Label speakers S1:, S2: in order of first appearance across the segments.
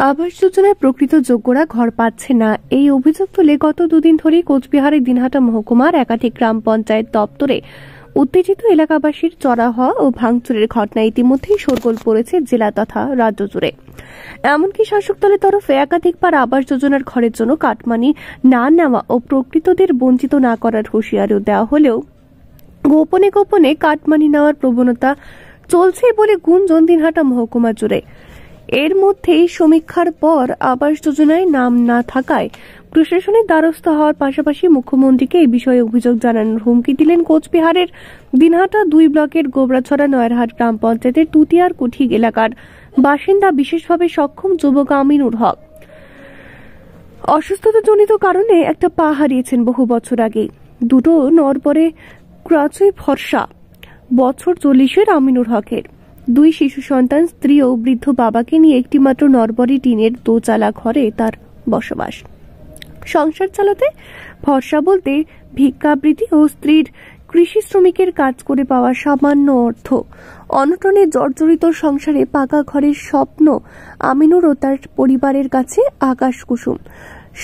S1: আবাস যোজনায় প্রকৃত যোগ্যরা ঘর পাচ্ছে না, এই অভিযোগ তুলে গত দুদিন ধরে কোচবিহারের দিনহাটা মহকুমার একাধিক গ্রাম পঞ্চায়েত দপ্তরে উত্তেজিত এলাকাবাসীর চড়া হওয়া ও ভাঙচুরের ঘটনা ইতিমধ্যেই শোরগোল পড়েছে জেলা তথা রাজ্য জুড়ে। এমনকি শাসক দলের তরফে একাধিকবার আবাস যোজনার ঘরের জন্য কাটমানি না নেওয়া ও প্রকৃতদের বঞ্চিত না করার হুঁশিয়ারিও দেওয়া হলেও গোপনে গোপনে কাটমানি নেওয়ার প্রবণতা চলছে বলে গুঞ্জন দিনহাটা মহকুমা জুড়ে। এর মধ্যেই সমীক্ষার পর আবাস যোজনায় নাম না থাকায় প্রশাসনের দ্বারস্থ হওয়ার পাশাপাশি মুখ্যমন্ত্রীকে এই বিষয়ে অভিযোগ জানানোর হুমকি দিলেন কোচবিহারের দিনহাটা 2 ব্লকের গোবরাছড়া নয়ারহাট গ্রাম পঞ্চায়েতের তুতিয়ার কুঠি এলাকার বাসিন্দা বিশেষভাবে সক্ষম যুবক আমিনুর হক। অসুস্থতাজনিত কারণে একটা পা হারিয়েছেন বহু বছর আগে। দুটো নরবরে ক্রাচই ভরসা বছর 40-এর আমিনুর হকের 2 শিশু সন্তান, স্ত্রী ও বৃদ্ধ বাবাকে নিয়ে একটিমাত্র নরবরে টিনের দোচালা ঘরে তার বসবাস। সংসার চালাতে ভরসা বলতে ভিক্ষাবৃত্তি ও স্ত্রীর কৃষি শ্রমিকের কাজ করে পাওয়া সামান্য অর্থ। অনটনে জর্জরিত সংসারে পাকা ঘরের স্বপ্ন আমিনুর ও তার পরিবারের কাছে আকাশ কুসুম।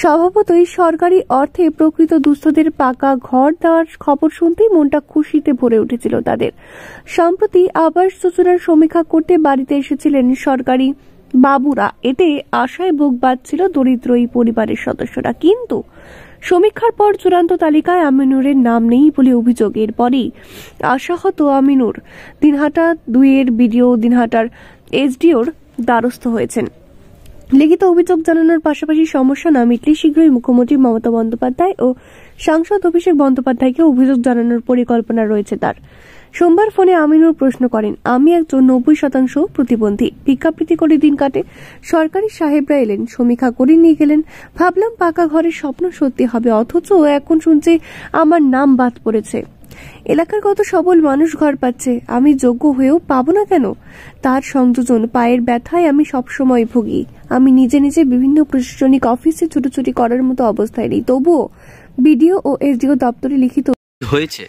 S1: স্বভাবতই সরকারি অর্থে প্রকৃত দুস্থদের পাকা ঘর দেওয়ার খবর শুনতেই মনটা খুশিতে ভরে উঠেছিল তাদের। সম্প্রতি আবাস যোজনার সমীক্ষা করতে বাড়িতে এসেছিলেন সরকারি বাবুরা। এতে আশায় বুক বাঁধছিল দরিদ্র এই পরিবারের সদস্যরা, কিন্তু সমীক্ষার পর চূড়ান্ত তালিকায় আমিনুরের নাম নেই বলে অভিযোগ। এরপরই আশাহত আমিনুর দিনহাটা 2-এর বিডিও দিনহাটার এসডিওর দ্বারস্থ হয়েছেন। লিখিত অভিযোগ জানানোর পাশাপাশি সমস্যা না মিটলে শীঘ্রই মুখ্যমন্ত্রী মমতা বন্দ্যোপাধ্যায় ও সাংসদ অভিষেক বন্দ্যোপাধ্যায়কে অভিযোগ জানানোর পরিকল্পনা রয়েছে তার। সোমবার ফোনে আমিনুর প্রশ্ন করেন, আমি একজন 90% প্রতিবন্ধী, ভিক্ষাবৃত্তি করে দিন কাটে। সরকারি সাহেবরা এলেন, সমীক্ষা করে নিয়ে গেলেন। ভাবলাম পাকা ঘরের স্বপ্ন সত্যি হবে, অথচ এখন শুনছে আমার নাম বাদ পড়েছে। এলাকার কত সবল মানুষ ঘর পাচ্ছে, আমি যোগ্য হয়েও পাবো না কেন? তার সংযোজন পায়ের ব্যথায় আমি সবসময় ভুগি। আমি নিজে নিজে বিভিন্ন প্রশাসনিক অফিসে ছুটোছুটি করার মতো অবস্থায় নেই, তবুও বিডিও ও এসডিও দপ্তরে লিখিত
S2: হয়েছে।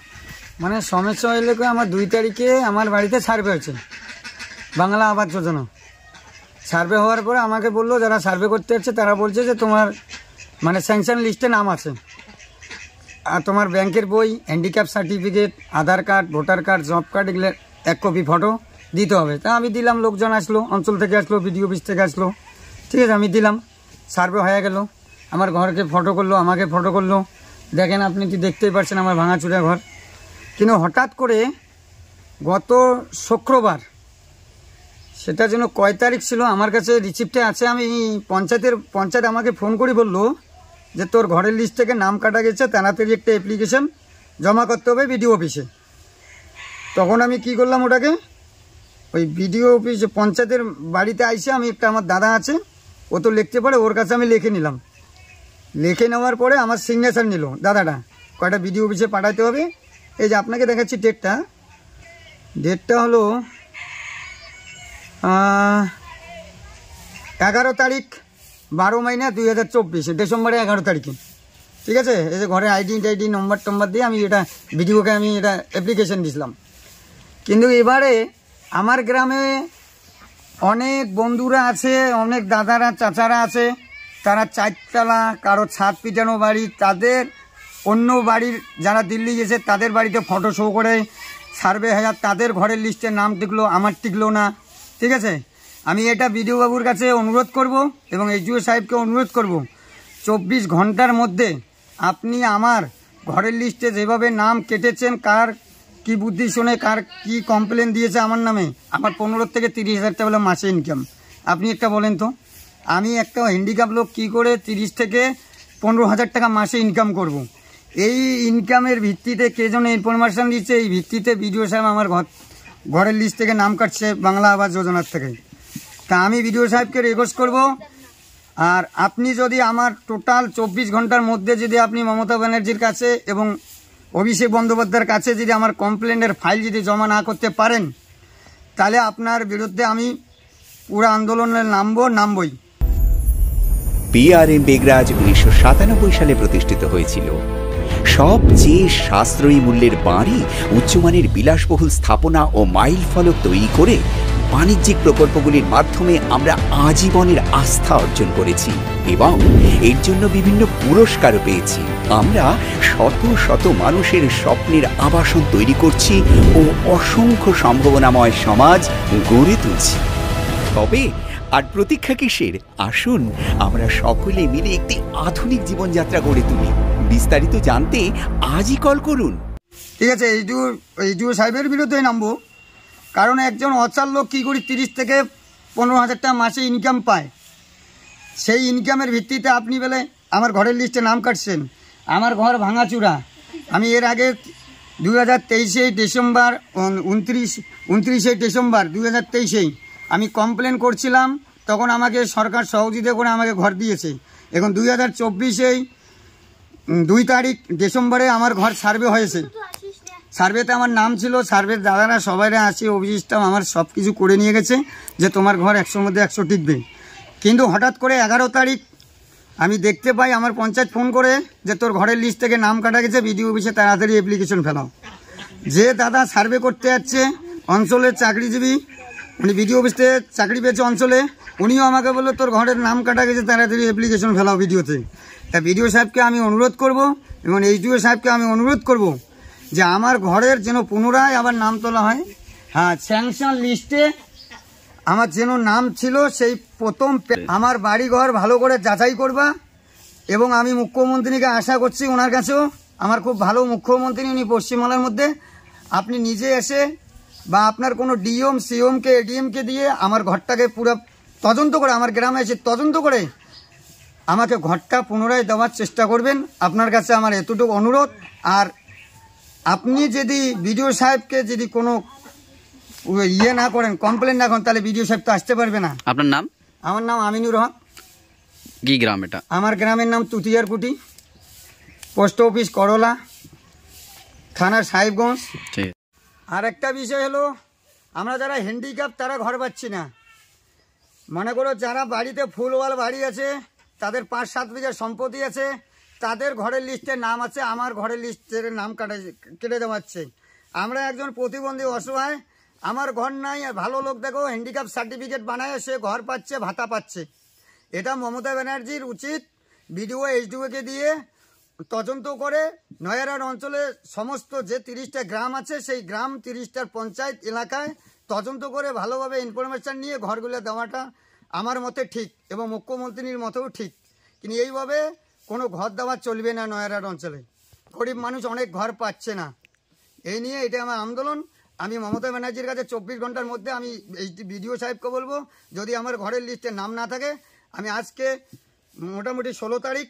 S2: মানে সমস্যা হইলে আমার 2 তারিখে আমার বাড়িতে সার্ভে হয়েছে, বাংলা আবাস যোজনা। সার্ভে হওয়ার পরে আমাকে বললো যারা সার্ভে করতে যাচ্ছে তারা বলছে যে তোমার মানে স্যাংশন লিস্টে নাম আছে, আর তোমার ব্যাংকের বই, handicap certificate, Aadhaar card, voter card, job card, এগুলো 1 কপি ফটো দিতে হবে। তা আমি দিলাম, লোকজন আসলো, অঞ্চল থেকে আসলো, বিডিও অফিস থেকে আসলো, ঠিক আছে, আমি দিলাম। সার্ভে হয়ে গেল, আমার ঘরকে ফটো করলো, আমাকে ফটো করলো। দেখেন আপনি কি দেখতেই পাচ্ছেন আমার ভাঙাচুরা ঘর। কিন্তু হঠাৎ করে গত শুক্রবার, সেটা যেন কয় তারিখ ছিল আমার কাছে রিসিপ্টে আছে, আমি পঞ্চায়েত আমাকে ফোন করে বললো যে তোর ঘরের লিস্ট থেকে নাম কাটা গেছে, তাড়াতাড়ি একটা অ্যাপ্লিকেশন জমা করতে হবে বিডিও অফিসে। তখন আমি কি করলাম, ওটাকে ওই বিডিও অফিসে পঞ্চায়েতের বাড়িতে আইসে আমি একটা, আমার দাদা আছে ও তো লিখতে পারে, ওর কাছে আমি লিখে নিলাম। লিখে নেওয়ার পরে আমার সিগনেচার নিল দাদাটা, কয়টা বিডিও অফিসে পাঠাতে হবে। এই যে আপনাকে দেখাচ্ছি ডেটটা হলো 11 তারিখ 12 মাইনা 2024, ডিসেম্বরে 11 তারিখে, ঠিক আছে। এই যে ঘরে আইডি নম্বর দিয়ে আমি এটা বিডিওকে আমি এটা অ্যাপ্লিকেশন দিয়েছিলাম। কিন্তু এবারে আমার গ্রামে অনেক বন্ধুরা আছে, অনেক দাদারা চাচারা আছে, তারা 4 তলা, কারো ছাদ পিটানো বাড়ি, তাদের অন্য বাড়ির যারা দিল্লি গেছে তাদের বাড়িতে ফটো শো করে সার্ভে হাজার, তাদের ঘরের লিস্টে নাম টিকলো, আমার টিকলো না, ঠিক আছে। আমি এটা বিডিও বাবুর কাছে অনুরোধ করব এবং এসডিও সাহেবকে অনুরোধ করব, 24 ঘন্টার মধ্যে আপনি আমার ঘরের লিস্টে যেভাবে নাম কেটেছেন, কার কি বুদ্ধি শুনে কার কি কমপ্লেন দিয়েছে আমার নামে, আমার 15 থেকে 30 হাজার টাকা মাসে ইনকাম। আপনি একটা বলেন তো, আমি একটা হ্যান্ডিক্যাপ লোক কী করে 30 থেকে 15 হাজার টাকা মাসে ইনকাম করব। এই ইনকামের ভিত্তিতে কে যেন ইনফরমেশান দিচ্ছে, এই ভিত্তিতে বিডিও সাহেব আমার ঘরের লিস্ট থেকে নাম কাটছে বাংলা আবাস যোজনার থেকে। তা আমি বিডিও সাহেবকে রিকোয়েস্ট করব, আর আপনি যদি আমার টোটাল 24 ঘন্টার মধ্যে যদি আপনি মমতা ব্যানার্জির কাছে এবং অভিষেক বন্দ্যোপাধ্যায়ের কাছে যদি আমার কমপ্লেনের ফাইল যদি জমা না করতে পারেন, তাহলে আপনার বিরুদ্ধে আমি পুরো আন্দোলনে নামবই।
S3: পিআরএম বেগরাজ 1997 সালে প্রতিষ্ঠিত হয়েছিল। সবচেয়ে সাশ্রয়ী মূল্যের বাড়ি, উচ্চমানের বিলাসবহুল স্থাপনা ও মাইল ফলক তৈরি করে বাণিজ্যিক প্রকল্পগুলির মাধ্যমে আমরা আজীবনের আস্থা অর্জন করেছি এবং এর জন্য বিভিন্ন পুরস্কারও পেয়েছি। আমরা শত শত মানুষের স্বপ্নের আবাসন তৈরি করছি ও অসংখ্য সম্ভাবনাময় সমাজ গড়ে তুলছি। তবে আর প্রতীক্ষা কিসের? আসুন আমরা সকলে মিলে একটি আধুনিক জীবনযাত্রা গড়ে তুলি। বিস্তারিত জানতে আজই কল করুন।
S2: ঠিক আছে, এইটুকু সাহেবের বিরুদ্ধে নামবো, কারণ একজন অচাল লোক কী করি 30 থেকে 15,000 টাকা মাসে ইনকাম পায়। সেই ইনকামের ভিত্তিতে আপনি বলে আমার ঘরের লিস্টে নাম কাটছেন। আমার ঘর ভাঙাচুরা। আমি এর আগে 2023 ডিসেম্বর 29 ডিসেম্বর 2023 আমি কমপ্লেন করছিলাম, তখন আমাকে সরকার সহযোগিতা করে আমাকে ঘর দিয়েছে। এখন 2024 2 তারিখ ডিসেম্বরে আমার ঘর সার্ভে হয়েছে। সার্ভেতে আমার নাম ছিল, সার্ভের দাদারা সবাইরা আসে, অফিসটা আমার সব কিছু করে নিয়ে গেছে যে তোমার ঘর 100-র মধ্যে 100 টিকবে। কিন্তু হঠাৎ করে 11 তারিখ আমি দেখতে পাই আমার পঞ্চায়েত ফোন করে যে তোর ঘরের লিস্ট থেকে নাম কাটা গেছে, বিডিও অফিসে তাড়াতাড়ি অ্যাপ্লিকেশন ফেলাও। যে দাদা সার্ভে করতে যাচ্ছে অঞ্চলের চাকরিজীবী, উনি বিডিও অফিস থেকে চাকরি পেয়েছে অঞ্চলে, উনিও আমাকে বললো তোর ঘরের নাম কাটা গেছে, তাড়াতাড়ি অ্যাপ্লিকেশন ফেলাও ভিডিওতে। তা বিডিও সাহেবকে আমি অনুরোধ করব এবং এইচডিও সাহেবকে আমি অনুরোধ করব যে আমার ঘরের যেন পুনরায় আবার নাম তোলা হয়। হ্যাঁ, স্যাংশন লিস্টে আমার যেন নাম ছিল সেই প্রথম। আমার বাড়ি ঘর ভালো করে যাচাই করবা এবং আমি মুখ্যমন্ত্রীকে আশা করছি, ওনার কাছেও আমার খুব ভালো মুখ্যমন্ত্রী, উনি পশ্চিমবাংলার মধ্যে, আপনি নিজে এসে বা আপনার কোনো ডিএম সিএমকে এডিএমকে দিয়ে আমার ঘরটাকে পুরো তদন্ত করে, আমার গ্রামে এসে তদন্ত করে আমাকে ঘরটা পুনরায় দেওয়ার চেষ্টা করবেন। আপনার কাছে আমার এতটুকু অনুরোধ। আর আপনি যদি বিডিও সাহেবকে যদি কোনো না করেন, কমপ্লেন না করেন, তাহলে বিডিও সাহেব তো আসতে পারবে না।
S4: আপনার নাম?
S2: আমার নাম আমিনুর হক।
S4: কি গ্রাম এটা?
S2: আমার গ্রামের নাম তুতিয়ারকুটি, পোস্ট অফিস করলা, থানা সাহেবগঞ্জ। আর একটা বিষয় হলো, আমরা যারা হ্যান্ডিক্যাপ তারা ঘর পাচ্ছি না। মনে করো যারা বাড়িতে ফুলওয়াল বাড়ি আছে, তাদের 5-7 বিঘা সম্পত্তি আছে, তাদের ঘরের লিস্টে নাম আছে, আমার ঘরের লিস্টের নাম কেটে দেওয়াচ্ছে। আমরা একজন প্রতিবন্ধী অসহায়, আমার ঘর নাই, ভালো লোক দেখো হ্যান্ডিক্যাপ সার্টিফিকেট বানায় সে ঘর পাচ্ছে, ভাতা পাচ্ছে। এটা মমতা ব্যানার্জির উচিত বিডিও এইচডিওকে দিয়ে তদন্ত করে নয়ারহাট অঞ্চলে সমস্ত যে 30টা গ্রাম আছে, সেই গ্রাম 30টার পঞ্চায়েত এলাকায় তদন্ত করে ভালোভাবে ইনফরমেশন নিয়ে ঘরগুলো দেওয়াটা আমার মতে ঠিক এবং মুখ্যমন্ত্রীর মতেও ঠিক। কিন্তু এইভাবে কোনো ঘর দেওয়া চলবে না নয়ারহাট অঞ্চলে। গরিব মানুষ অনেক ঘর পাচ্ছে না। এই নিয়ে এটা আমার আন্দোলন। আমি মমতা ব্যানার্জির কাছে 24 ঘন্টার মধ্যে আমি এই বিডিও সাহেবকে বলবো, যদি আমার ঘরের লিস্টে নাম না থাকে, আমি আজকে মোটামুটি 16 তারিখ,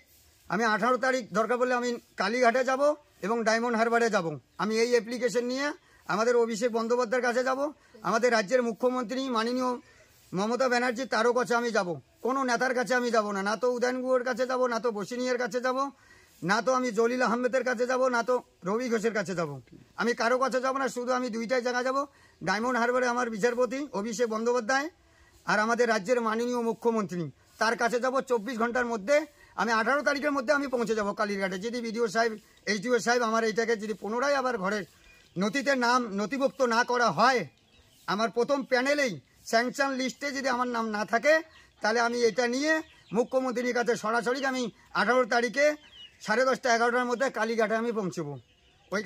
S2: আমি 18 তারিখ দরকার পড়লে আমি কালীঘাটে যাব এবং ডায়মন্ড হারবারে যাব। আমি এই অ্যাপ্লিকেশন নিয়ে আমাদের অভিষেক বন্দ্যোপাধ্যায়ের কাছে যাব, আমাদের রাজ্যের মুখ্যমন্ত্রী মাননীয় মমতা ব্যানার্জি তারও কাছে আমি যাব। কোনো নেতার কাছে আমি যাব না, না তো উদয়ন গুহর কাছে যাব, না তো বসিনিয়ার কাছে যাব, না তো আমি জলিল আহমেদের কাছে যাব, না তো রবি ঘোষের কাছে যাব। আমি কারো কাছে যাব না, শুধু আমি 2টাই জায়গা যাব। ডায়মন্ড হারবারে আমার বিচারপতি অভিষেক বন্দ্যোপাধ্যায় আর আমাদের রাজ্যের মাননীয় মুখ্যমন্ত্রী, তার কাছে যাব। 24 ঘন্টার মধ্যে আমি 18 তারিখের মধ্যে আমি পৌঁছে যাব কালীঘাটে। যদি বিডিও সাহেব এইচডিও সাহেব আমার এইটাকে যদি পুনরায় আবার ঘরের নথিতে নাম নথিভুক্ত না করা হয়, আমার প্রথম প্যানেলেই স্যাংশন লিস্টে যদি আমার নাম না থাকে, তাহলে আমি এটা নিয়ে মুখ্যমন্ত্রীর কাছে সরাসরি আমি 18 তারিখে 10:30-11টার মধ্যে কালীঘাটে আমি পৌঁছবো।